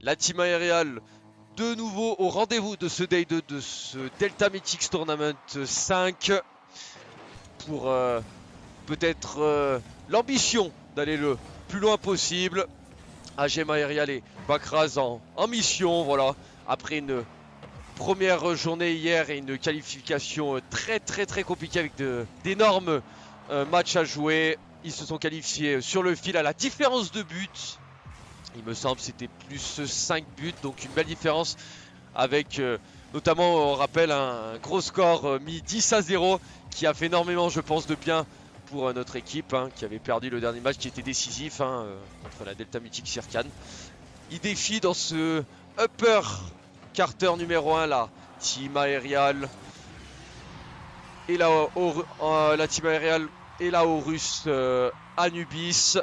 La team aériale de nouveau au rendez-vous de ce Day 2 de ce Delta Mythics Tournament 5 pour peut-être l'ambition d'aller le plus loin possible. AGM Aerial et Bakraz en mission, voilà, après une première journée hier et une qualification très compliquée avec d'énormes matchs à jouer. Ils se sont qualifiés sur le fil à la différence de but. Il me semble que c'était plus 5 buts, donc une belle différence avec notamment, on rappelle, un gros score mis 10-0 qui a fait énormément, je pense, de bien pour notre équipe qui avait perdu le dernier match qui était décisif contre la Delta Mythics Sirkan. Il défie dans ce upper Carter numéro 1 la team aériale et la team aériale et la Horus Anubis.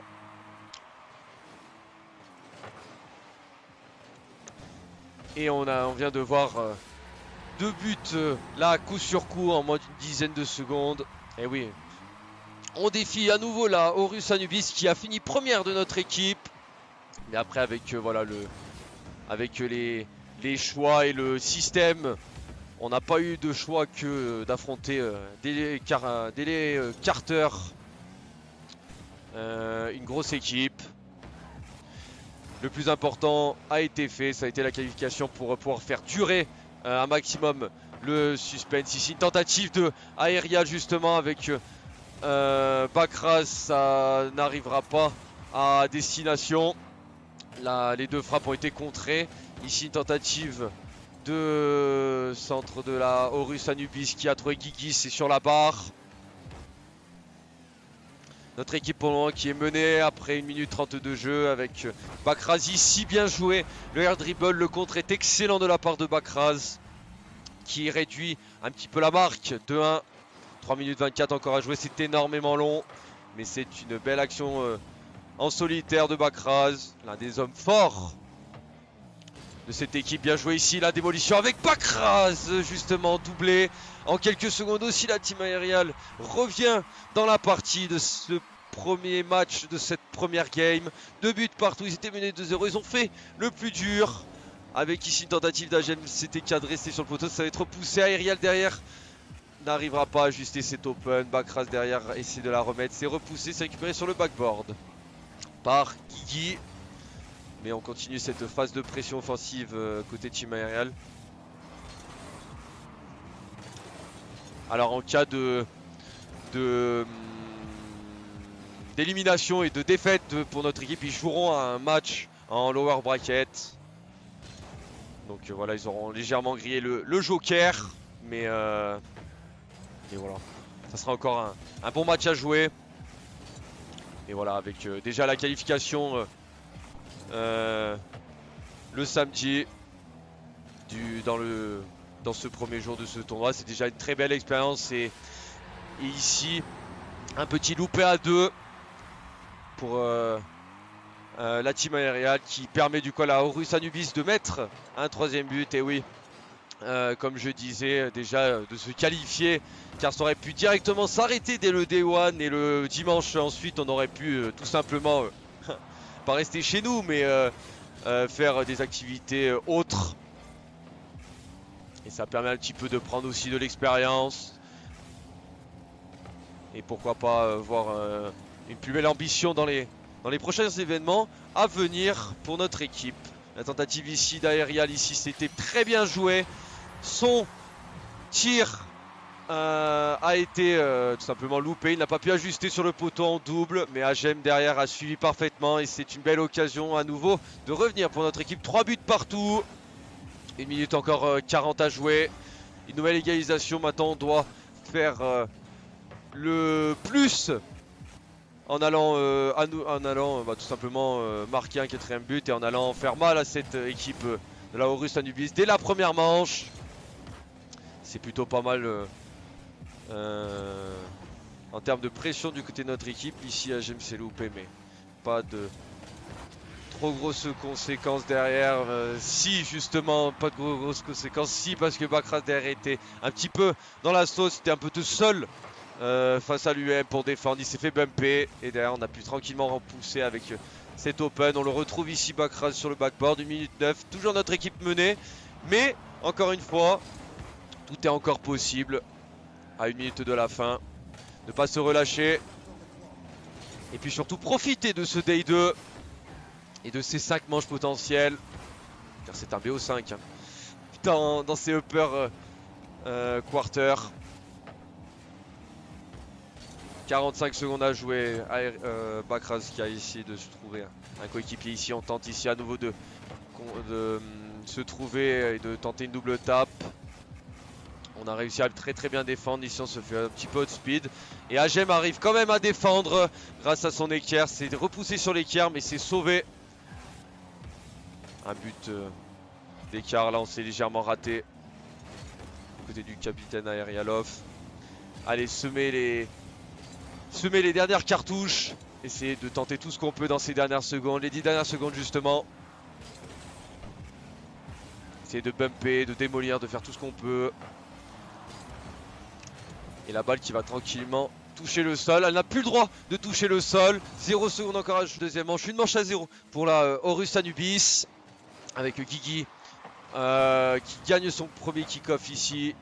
Et on vient de voir 2 buts là coup sur coup en moins d'une dizaine de secondes. Et oui, on défie à nouveau la Horus Anubis qui a fini première de notre équipe. Mais après avec voilà avec les choix et le système, on n'a pas eu de choix que d'affronter Carter, une grosse équipe. Le plus important a été fait, ça a été la qualification pour pouvoir faire durer un maximum le suspense. Ici une tentative de aérial justement avec Bakraz, ça n'arrivera pas à destination. Là, les 2 frappes ont été contrées. Ici une tentative de centre de la Horus Anubis qui a trouvé Guigui, c'est sur la barre. Notre équipe pour le moment qui est menée après 1 minute 30 de jeu avec Bakraz ici, bien joué. Le air dribble, le contre est excellent de la part de Bakraz qui réduit un petit peu la marque. 2-1, 3 minutes 24 encore à jouer, c'est énormément long. Mais c'est une belle action en solitaire de Bakraz, l'un des hommes forts de cette équipe. Bien joué ici, la démolition avec Bakraz, justement doublé. En quelques secondes aussi, la team aériale revient dans la partie de ce premier match, de cette première game. 2 buts partout, ils étaient menés 2-0, ils ont fait le plus dur. Avec ici une tentative d'Agem, c'était cadré, c'était sur le poteau, ça va être repoussé. Aérial derrière n'arrivera pas à ajuster cet open. Bakraz derrière essaie de la remettre, c'est repoussé, c'est récupéré sur le backboard par Guigui. Mais on continue cette phase de pression offensive côté team aérial. Alors en cas d'élimination et de défaite pour notre équipe, ils joueront un match en lower bracket. Donc voilà, ils auront légèrement grillé le joker. Mais voilà, ça sera encore un bon match à jouer. Et voilà, avec déjà la qualification le samedi dans ce premier jour de ce tournoi. C'est déjà une très belle expérience. Et ici, un petit loupé à 2 pour la team aériale qui permet du coup à la Horus Anubis de mettre un 3e but. Et oui, comme je disais déjà, de se qualifier, car ça aurait pu directement s'arrêter dès le Day 1 et le dimanche ensuite on aurait pu tout simplement pas rester chez nous mais faire des activités autres. Et ça permet un petit peu de prendre aussi de l'expérience. Et pourquoi pas voir une plus belle ambition dans les prochains événements à venir pour notre équipe. La tentative ici d'Aerial, ici c'était très bien joué. Son tir a été tout simplement loupé. Il n'a pas pu ajuster sur le poteau en double. Mais Agem derrière a suivi parfaitement. Et c'est une belle occasion à nouveau de revenir pour notre équipe. 3 buts partout. 1 minute encore 40 à jouer. Une nouvelle égalisation. Maintenant on doit faire le plus en allant, tout simplement marquer un 4e but. Et en allant faire mal à cette équipe de la Horus Anubis dès la première manche. C'est plutôt pas mal en termes de pression du côté de notre équipe. Ici Agem s'est loupé mais pas de trop grosses conséquences derrière. Si justement pas de grosses conséquences, si parce que Bakraz derrière était un petit peu dans la sauce, c'était un peu tout seul face à l'UM pour défendre. Il s'est fait bumper et derrière on a pu tranquillement repousser avec cet open. On le retrouve ici Bakraz sur le backboard, 1 minute 9. Toujours notre équipe menée, mais encore une fois, tout est encore possible à 1 minute de la fin. Ne pas se relâcher et puis surtout profiter de ce day 2 et de ces 5 manches potentielles, car c'est un BO5 hein, dans ces upper quarter. 45 secondes à jouer. Bakraz qui a essayé de se trouver un coéquipier ici. On tente ici à nouveau de se trouver et de tenter une double tape. On a réussi à très bien défendre. Ici on se fait un petit peu de speed. Et Agem arrive quand même à défendre grâce à son équerre. C'est repoussé sur l'équerre mais c'est sauvé. Un but d'écart. Là on s'est légèrement raté. Du côté du capitaine Aerialov. Allez, semer les dernières cartouches. Essayer de tenter tout ce qu'on peut dans ces dernières secondes. Les 10 dernières secondes justement. Essayer de bumper, de démolir, de faire tout ce qu'on peut. Et la balle qui va tranquillement toucher le sol. Elle n'a plus le droit de toucher le sol. 0 secondes encore à jouer. Deuxième manche. Une manche à 0 pour la Horus Anubis. Avec Guigui qui gagne son premier kick-off ici.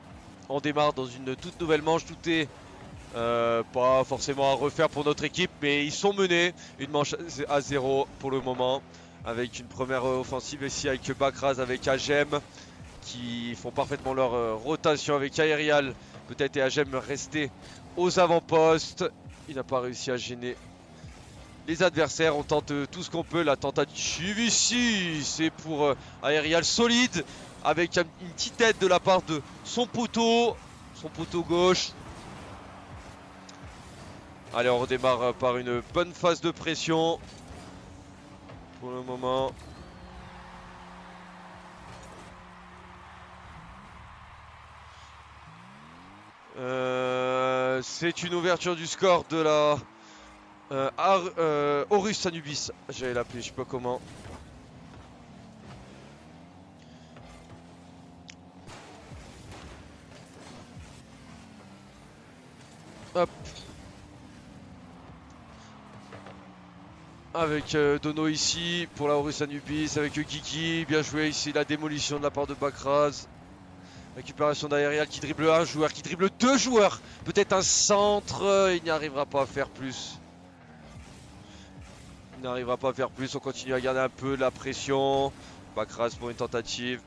On démarre dans une toute nouvelle manche. Tout est pas forcément à refaire pour notre équipe, mais ils sont menés. Une manche à 0 pour le moment. Avec une première offensive ici avec Bakraz, avec Agem qui font parfaitement leur rotation avec Aerial. Peut-être et Agem rester aux avant-postes. Il n'a pas réussi à gêner les adversaires. On tente tout ce qu'on peut. La tentative ici, c'est pour Aerial solide avec une petite aide de la part de son poteau gauche. Allez, on redémarre par une bonne phase de pression pour le moment. C'est une ouverture du score de la Horus Anubis. J'allais l'appeler, je sais pas comment. Hop. Avec Dono ici pour la Horus Anubis, avec Guigui, bien joué ici, la démolition de la part de Bakraz. Récupération d'Aerial qui dribble un joueur, qui dribble deux joueurs. Peut-être un centre, il n'y arrivera pas à faire plus. Il n'arrivera pas à faire plus, on continue à garder un peu la pression. Bakraz pour une tentative.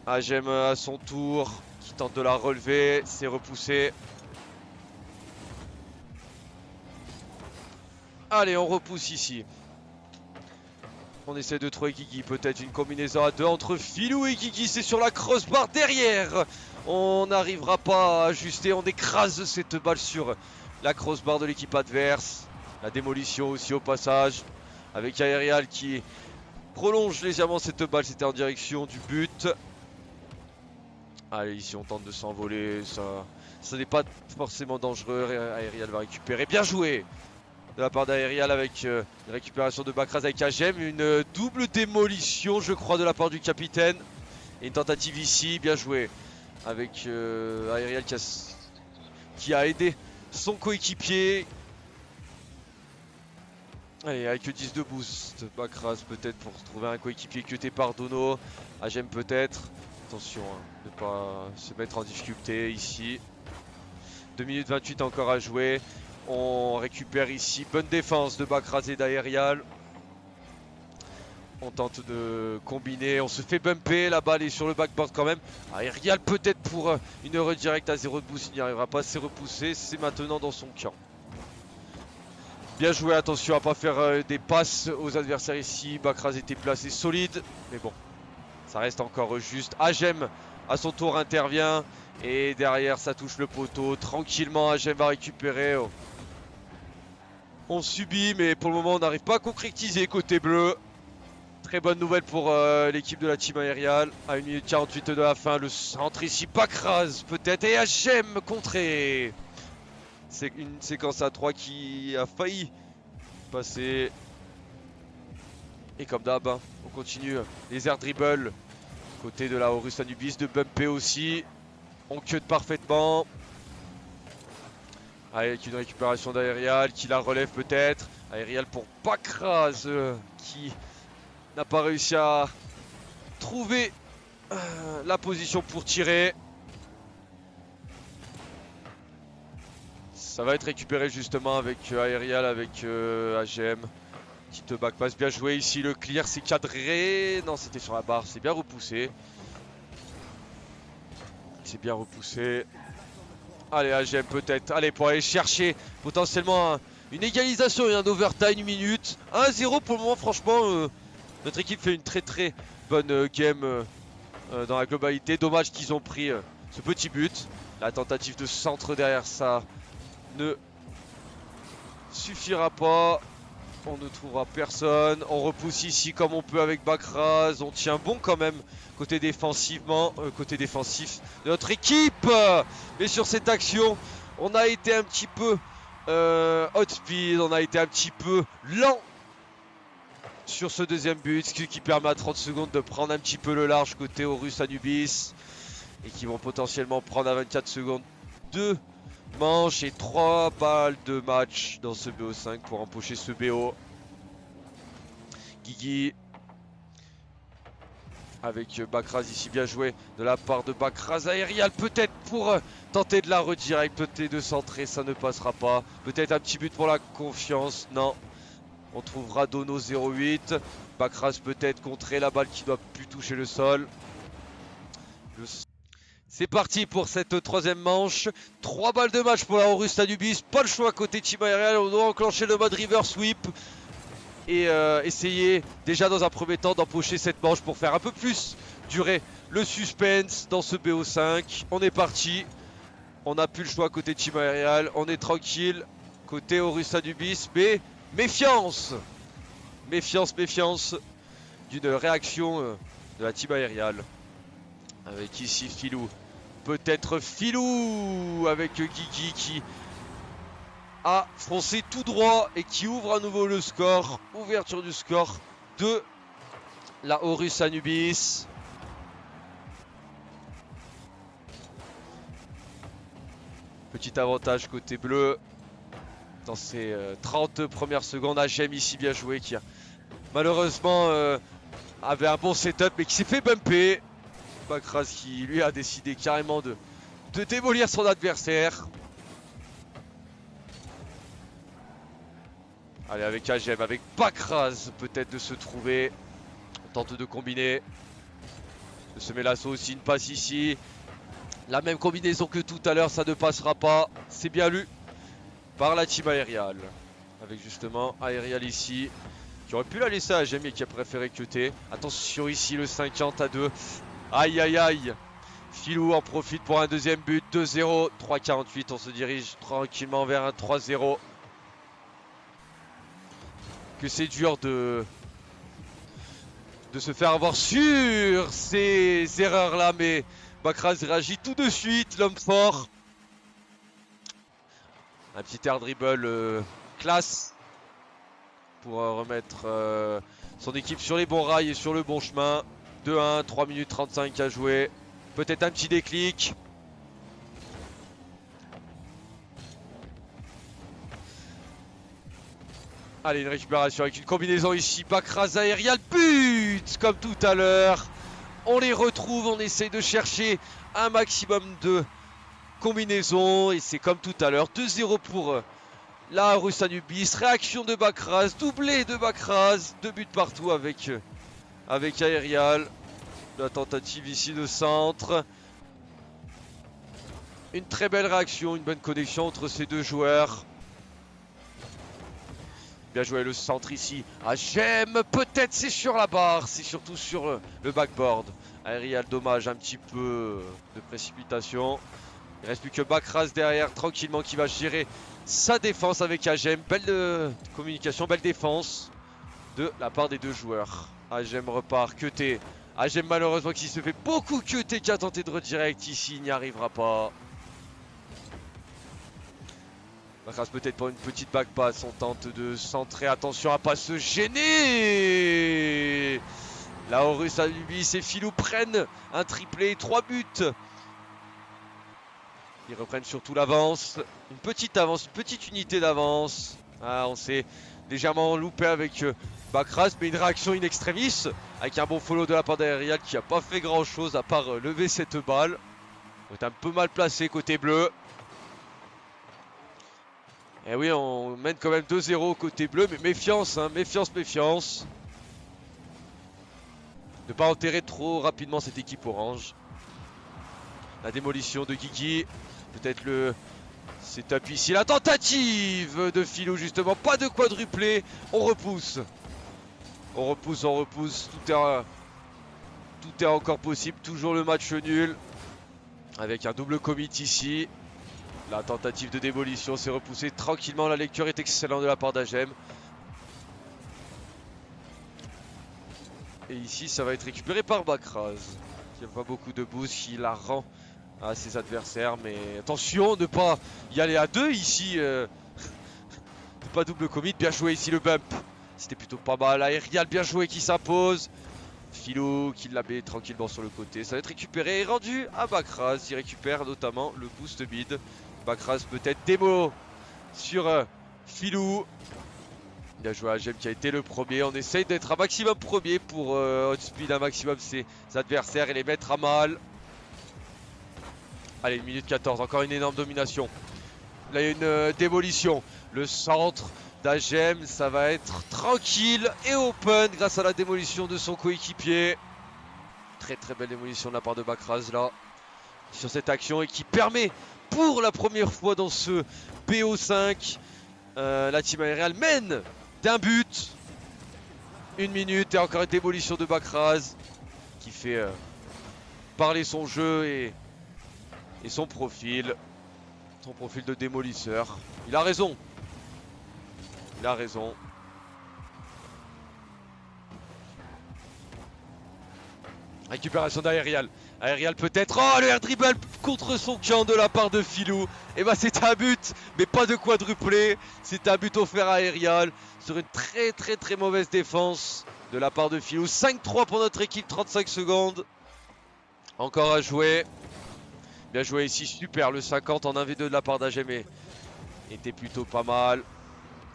Agem à son tour, qui tente de la relever, c'est repoussé. Allez, on repousse ici. On essaie de trouver Guigui, peut-être une combinaison à deux entre Filou et Guigui, c'est sur la crossbar derrière. On n'arrivera pas à ajuster, on écrase cette balle sur la crossbar de l'équipe adverse. La démolition aussi au passage, avec Aerial qui prolonge légèrement cette balle, c'était en direction du but. Allez, ici on tente de s'envoler, ça n'est pas forcément dangereux, Aerial va récupérer, bien joué de la part d'Aerial avec une récupération de Bakraz avec Agem, une double démolition je crois de la part du capitaine. Et une tentative ici, bien joué avec Aerial qui a aidé son coéquipier. Allez, avec 10 de boost, Bakraz peut-être pour trouver un coéquipier cuté par Dono. Agem peut-être. Attention, hein, ne pas se mettre en difficulté ici. 2 minutes 28 encore à jouer. On récupère ici, bonne défense de Bakraz et d'Aerial. On tente de combiner, on se fait bumper, la balle est sur le backboard quand même. Aerial peut-être pour une redirecte à 0 de boost, il n'y arrivera pas, c'est repoussé, c'est maintenant dans son camp. Bien joué, attention à ne pas faire des passes aux adversaires ici. Bakraz était placé solide, mais bon, ça reste encore juste. Agem à son tour intervient et derrière ça touche le poteau. Tranquillement, Agem va récupérer. On subit, mais pour le moment on n'arrive pas à concrétiser côté bleu. Très bonne nouvelle pour l'équipe de la team Aerial. À 1 minute 48 de la fin, le centre ici, Bakraz peut-être, et Agem contré. C'est une séquence à 3 qui a failli passer. Et comme d'hab, hein, on continue les air dribbles Côté de la Horus Anubis, de Bumpé aussi. On cut parfaitement. Avec une récupération d'Aerial qui la relève peut-être. Aerial pour Bakraz qui n'a pas réussi à trouver la position pour tirer. Ça va être récupéré justement avec Aerial, avec AGM. Petite back pass bien joué ici. Le clear c'est cadré. Non, c'était sur la barre. C'est bien repoussé. C'est bien repoussé. Allez, AGM peut-être. Allez, pour aller chercher potentiellement une égalisation et un overtime, une minute. 1-0 pour le moment, franchement. Notre équipe fait une très bonne game dans la globalité. Dommage qu'ils ont pris ce petit but. La tentative de centre derrière ça ne suffira pas. On ne trouvera personne. On repousse ici comme on peut avec Bakraz. On tient bon quand même côté défensivement, côté défensif de notre équipe. Mais sur cette action, on a été un petit peu hot speed. On a été un petit peu lent sur ce deuxième but, ce qui permet à 30 secondes de prendre un petit peu le large côté Horus Anubis. Et qui vont potentiellement prendre à 24 secondes 2 manches et 3 balles de match dans ce BO5 pour empocher ce BO. Guigui avec Bakraz ici, bien joué de la part de Bakraz. Aerial peut-être pour tenter de la redirect, peut-être de centrer, ça ne passera pas. Peut-être un petit but pour la confiance, non. On trouvera Dono 0-8. Bakraz peut-être contrer la balle qui doit plus toucher le sol. C'est parti pour cette troisième manche. 3 balles de match pour la Horus Anubis. Pas le choix côté Team Aerial. On doit enclencher le mode river sweep. Et essayer déjà dans un premier temps d'empocher cette manche pour faire un peu plus durer le suspense dans ce BO5. On est parti. On n'a plus le choix côté Team Aerial. On est tranquille côté Horus Anubis. Mais méfiance. Méfiance d'une réaction de la Team Aerial. Avec ici Filou. Peut-être Filou avec Guigui qui a foncé tout droit et qui ouvre à nouveau le score. Ouverture du score de la Horus Anubis. Petit avantage côté bleu dans ces 30 premières secondes. AGM ici bien joué qui a malheureusement avait un bon setup mais qui s'est fait bumper. Bakraz qui lui a décidé carrément de démolir son adversaire. Allez, avec AGM, avec Bakraz peut-être de se trouver. On tente de combiner. De semer l'assaut aussi, une passe ici. La même combinaison que tout à l'heure, ça ne passera pas. C'est bien lu par la Team Aerial. Avec justement Aerial ici. Qui aurait pu la laisser à AGM mais qui a préféré cutter. Attention ici le 50-2. Aïe aïe aïe. Filou en profite pour un deuxième but. 2-0. 3-48. On se dirige tranquillement vers un 3-0. Que c'est dur de se faire avoir sur ces erreurs là. Mais Bakraz réagit tout de suite. L'homme fort. Un petit air dribble classe. Pour remettre son équipe sur les bons rails et sur le bon chemin. 2-1, 3 minutes 35 à jouer. Peut-être un petit déclic. Allez, une récupération avec une combinaison ici. Bakraz Aerial, but comme tout à l'heure. On les retrouve, on essaie de chercher un maximum de combinaisons. Et c'est comme tout à l'heure. 2-0 pour la Horus Anubis. Réaction de Bakraz, doublé de Bakraz. 2 buts partout avec Aerial. La tentative ici de centre. Une très belle réaction, une bonne connexion entre ces deux joueurs. Bien joué le centre ici. AGM, peut-être c'est sur la barre, c'est surtout sur le backboard. Aerial, dommage, un petit peu de précipitation. Il ne reste plus que Bakraz derrière, tranquillement, qui va gérer sa défense avec AGM. Belle communication, belle défense de la part des deux joueurs. AGM repart, cuté. AGM malheureusement qui se fait beaucoup cuté, qui a tenté de redirect ici, il n'y arrivera pas. Bakraz peut-être pour une petite back pass, on tente de centrer, attention à pas se gêner. La Horus Anubis et Philou prennent un triplé, 3 buts. Ils reprennent surtout l'avance. Une petite avance, une petite unité d'avance. Ah, on s'est légèrement loupé avec Bakras, mais une réaction in extremis. Avec un bon follow de la part d'Aerial qui n'a pas fait grand chose à part lever cette balle. On est un peu mal placé côté bleu. Et oui, on mène quand même 2-0 côté bleu, mais méfiance, hein, méfiance, méfiance. Ne pas enterrer trop rapidement cette équipe orange. La démolition de Guigui. Peut-être le setup ici. La tentative de Philou justement. Pas de quadruplé. On repousse. On repousse, on repousse. Tout est encore possible. Toujours le match nul. Avec un double commit ici. La tentative de démolition s'est repoussée tranquillement. La lecture est excellente de la part d'Agem. Et ici, ça va être récupéré par Bakras. Il n'y a pas beaucoup de boost qui la rend à ses adversaires. Mais attention, ne pas y aller à deux ici. Ne pas double commit. Bien joué ici le bump. C'était plutôt pas mal. Aerial bien joué qui s'impose. Philo qui la met tranquillement sur le côté. Ça va être récupéré et rendu à Bakras. Il récupère notamment le boost mid. Bakras peut-être démo sur Philou. Bien joué à Agem qui a été le premier. On essaye d'être un maximum premier pour outspeed un maximum ses adversaires et les mettre à mal. Allez, 1 minute 14, encore une énorme domination. Là, il y a une démolition. Le centre d'Agem, ça va être tranquille et open grâce à la démolition de son coéquipier. Très très belle démolition de la part de Bakras là. Sur cette action et qui permet pour la première fois dans ce BO5, la team aériale mène d'un but. 1 minute et encore une démolition de Bakras qui fait parler son jeu et son profil. Son profil de démolisseur. Il a raison. Il a raison. Récupération d'Aerial. Aerial peut-être. Oh, le air dribble contre son camp de la part de Philou. Et bah c'est un but, mais pas de quadruplé. C'est un but offert à Aerial sur une très mauvaise défense de la part de Philou. 5-3 pour notre équipe, 35 secondes. Encore à jouer. Bien joué ici, super. Le 50 en 1v2 de la part d'Agem était plutôt pas mal.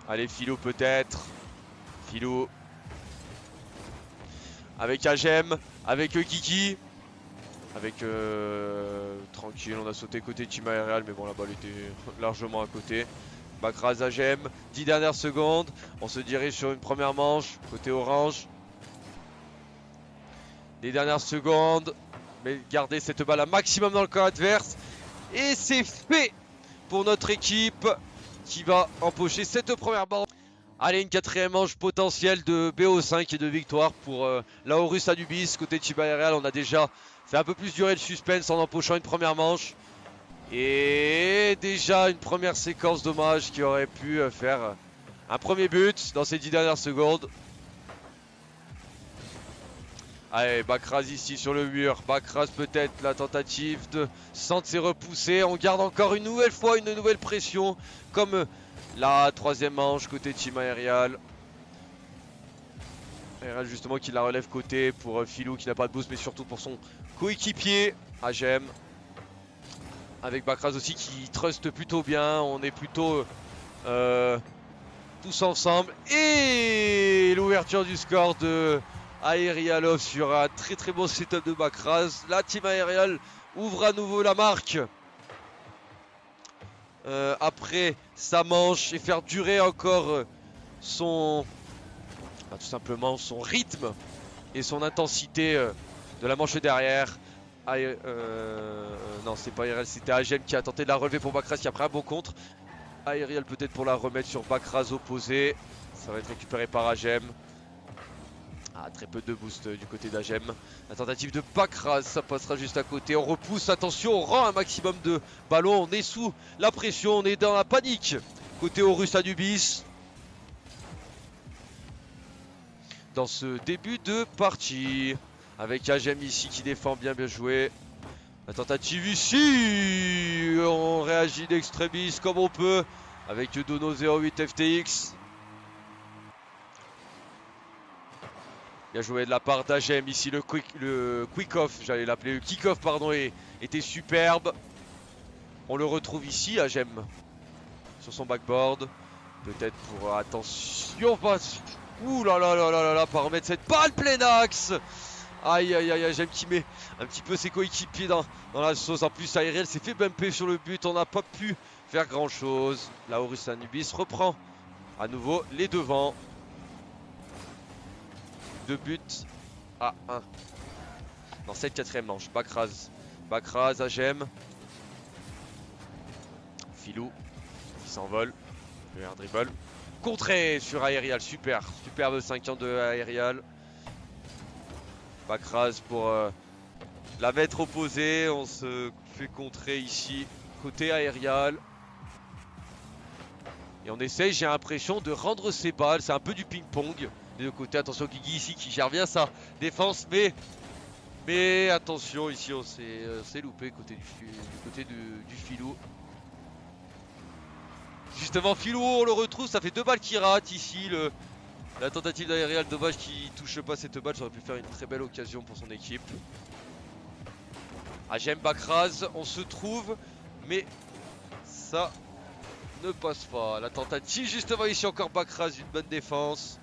Allez, Philou peut-être. Philou. Avec Agem, avec Guigui. Avec tranquille, on a sauté côté team aérial, mais bon la balle était largement à côté. Bakras Agem, 10 dernières secondes. On se dirige sur une première manche, côté orange. Les dernières secondes. Mais gardez cette balle un maximum dans le camp adverse. Et c'est fait pour notre équipe qui va empocher cette première manche. Allez, une quatrième manche potentielle de BO5 et de victoire pour la Horus Anubis. Côté team aérial, on a déjà fait un peu plus durer le suspense en empochant une première manche. Et déjà une première séquence dommage qui aurait pu faire un premier but dans ces 10 dernières secondes. Allez, Bakras ici sur le mur. Bakras peut-être la tentative de centre s'est repoussée. On garde encore une nouvelle fois une nouvelle pression comme la troisième manche côté team aérial. Aerial justement qui la relève côté pour Philou qui n'a pas de boost mais surtout pour son coéquipier Agem. Avec Bakras aussi qui trust plutôt bien. On est plutôt tous ensemble. Et l'ouverture du score de Aerialov sur un très bon setup de Bakras. La team aériale ouvre à nouveau la marque après sa manche et faire durer encore tout simplement son rythme et son intensité de la manche derrière. Non, c'est pas Aerial, c'était Agem qui a tenté de la relever pour Bakras qui a pris un bon contre. Aerial peut-être pour la remettre sur Bakras opposé. Ça va être récupéré par Agem. Ah, très peu de boost du côté d'Agem. La tentative de Bakras, ça passera juste à côté. On repousse, attention, on rend un maximum de ballons. On est sous la pression, on est dans la panique. Côté Horus Anubis. Dans ce début de partie. Avec Agem ici qui défend bien joué. La tentative ici. On réagit d'extremis comme on peut. Avec Dono 08 FTX. Bien joué de la part d'Agem. Ici le quick-off, j'allais l'appeler le kick-off, pardon, était superbe. On le retrouve ici, Agem, sur son backboard. Peut-être pour attention, ouh là là là là là là, pas remettre cette balle plein axe. Aïe aïe aïe, Agem qui met un petit peu ses coéquipiers dans la sauce. En plus, Aerial s'est fait bumper sur le but. On n'a pas pu faire grand chose. Là, Horus Anubis reprend à nouveau les devants. 2 buts à 1 dans cette 4ème manche. Bakraz, Agem. Filou qui s'envole. Un dribble. Contré sur Aerial. Superbe 5 ans de Aerial. Bakraz pour la mettre opposée. On se fait contrer ici côté Aerial. Et on essaye, j'ai l'impression, de rendre ses balles. C'est un peu du ping-pong des deux côtés. Attention, Guigui ici qui gère bien sa défense. Mais attention, ici on s'est loupé côté du Filou. Justement, Filou, on le retrouve. Ça fait 2 balles qui rate ici. La tentative d'Aerial, dommage qu'il touche pas cette balle. Ça aurait pu faire une très belle occasion pour son équipe. Agem, Bakraz, on se trouve. Mais ça ne passe pas. La tentative, justement, ici encore Bakraz, une bonne défense.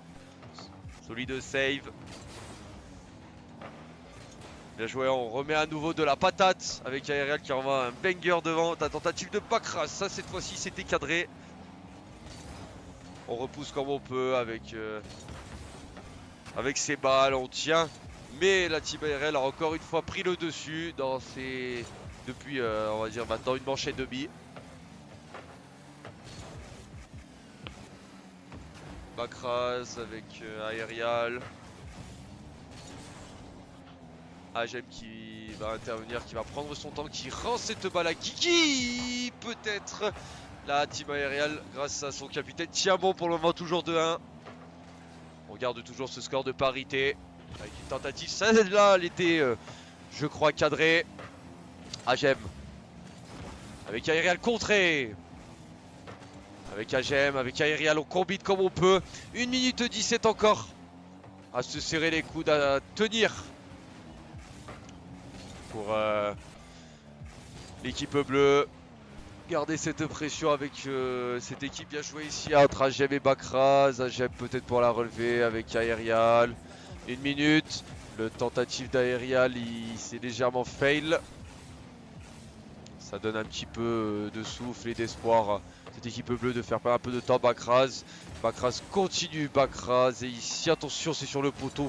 Solide save. Bien joué, on remet à nouveau de la patate avec Aerial qui envoie un banger devant. La tentative de Bakraz, ça cette fois-ci c'était cadré. On repousse comme on peut avec ses balles, on tient. Mais la team Aerial a encore une fois pris le dessus depuis on va dire maintenant une manche et demie. Bakraz avec Aerial. Agem qui va intervenir, qui va prendre son temps, qui rend cette balle à Kiki. Peut-être la team Aerial grâce à son capitaine tient bon pour le moment, toujours 2-1. On garde toujours ce score de parité avec une tentative, celle-là elle était je crois cadrée. Agem avec Aerial contré. Avec Agem, avec Aerial, on combine comme on peut. 1 minute 17 encore à se serrer les coudes, à tenir pour l'équipe bleue. Garder cette pression avec cette équipe bien jouée ici entre Agem et Bakraz. Agem peut-être pour la relever avec Aerial. 1 minute. Le tentative d'Aerial, il s'est légèrement fail. Ça donne un petit peu de souffle et d'espoir. Cette équipe bleue de faire perdre un peu de temps. Bakraz continue. Bakraz et ici attention, c'est sur le poteau.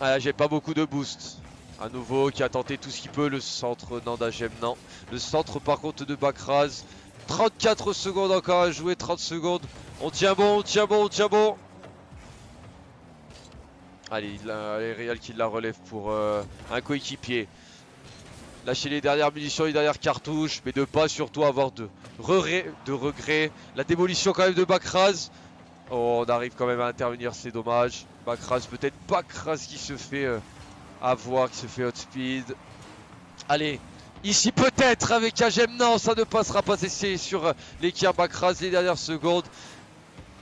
Ah, j'ai pas beaucoup de boost. À nouveau qui a tenté tout ce qu'il peut. Le centre non d'Agem, non. Le centre par contre de Bakraz. 34 secondes encore à jouer. 30 secondes. On tient bon, on tient bon, on tient bon. Allez, Aerial qui la relève pour un coéquipier. Lâcher les dernières munitions, les dernières cartouches, mais de pas surtout avoir de regrets. La démolition quand même de Bakraz. Oh, on arrive quand même à intervenir, c'est dommage. Bakraz, peut-être Bakraz qui se fait avoir, qui se fait outspeed. Allez, ici peut-être avec Agem, non, ça ne passera pas. C'est sur l'équerre Bakraz, les dernières secondes.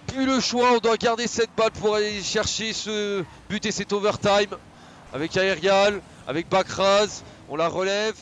Plus le choix, on doit garder cette balle pour aller chercher ce but et cet overtime. Avec Aerial, avec Bakraz. On la relève.